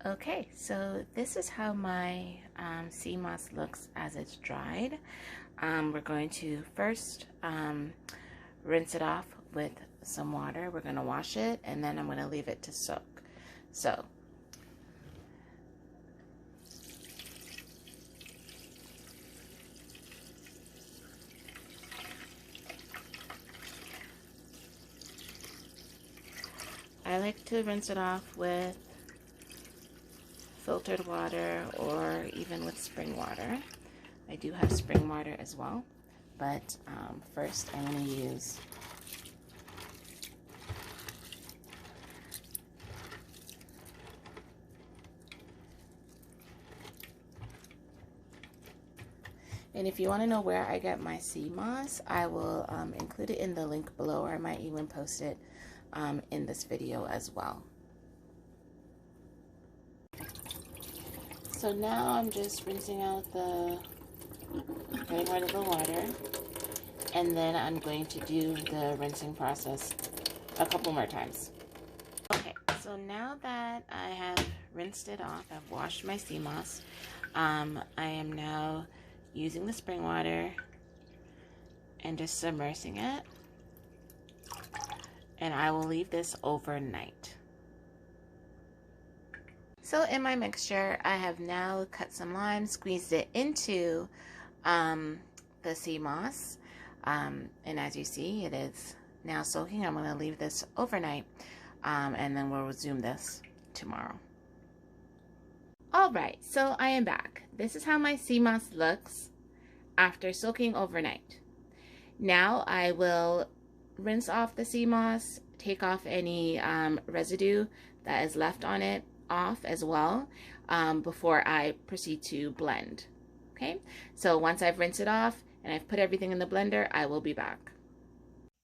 Okay, so this is how my sea moss looks as it's dried. We're going to first rinse it off with some water. We're going to wash it, and then I'm going to leave it to soak. So I like to rinse it off with filtered water or even with spring water. I do have spring water as well, but first I'm going to use and if you want to know where I get my sea moss, I will include it in the link below, or I might even post it in this video as well. So now I'm just rinsing out getting rid of the water, and then I'm going to do the rinsing process a couple more times. Okay, so now that I have rinsed it off, I've washed my sea moss, I am now using the spring water and just submersing it, and I will leave this overnight. So in my mixture, I have now cut some lime, squeezed it into the sea moss, and as you see, it is now soaking. I'm going to leave this overnight, and then we'll resume this tomorrow. Alright, so I am back. This is how my sea moss looks after soaking overnight. Now I will rinse off the sea moss, take off any residue that is left on it off as well before I proceed to blend. Okay, so once I've rinsed it off and I've put everything in the blender, I will be back.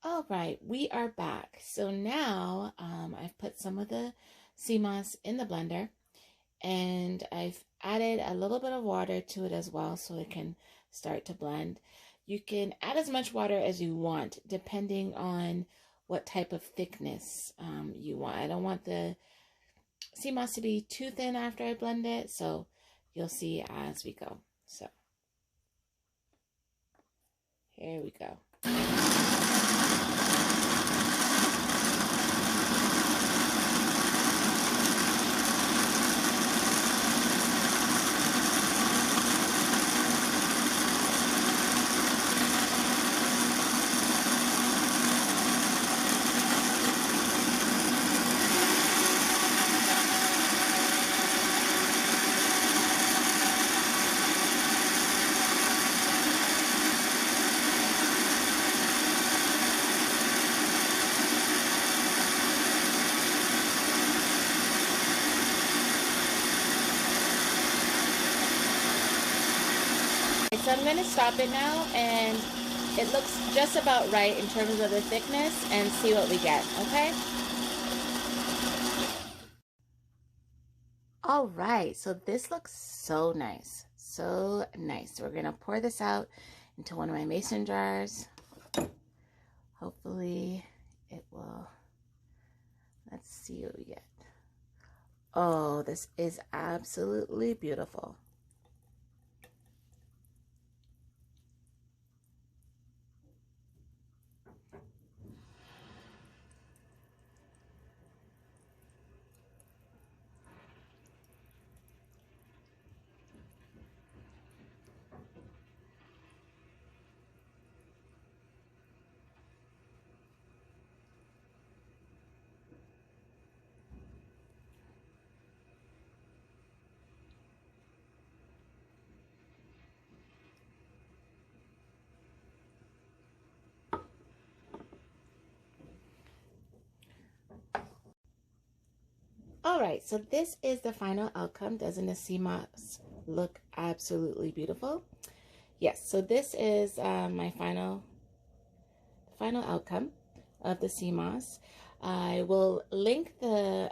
All right, we are back. So now I've put some of the sea moss in the blender, and I've added a little bit of water to it as well so it can start to blend. You can add as much water as you want depending on what type of thickness you want. I don't want the sea moss to be too thin after I blend it, so you'll see as we go. So here we go. So I'm going to stop it now, and it looks just about right in terms of the thickness, and see what we get, okay? All right, so this looks so nice, so nice. So we're going to pour this out into one of my mason jars. Hopefully it will, let's see what we get. Oh, this is absolutely beautiful. All right, so this is the final outcome. Doesn't the sea moss look absolutely beautiful? Yes, so this is my final outcome of the sea moss. I will link the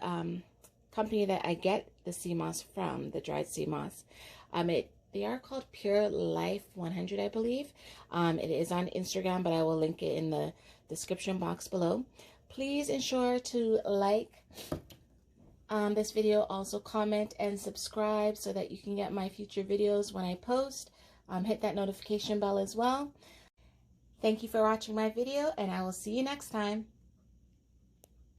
company that I get the sea moss from, the dried sea moss. They are called Pure Life 100, I believe. It is on Instagram, but I will link it in the description box below. Please ensure to like, this video, also comment and subscribe so that you can get my future videos when I post. Hit that notification bell as well. Thank you for watching my video, and I will see you next time.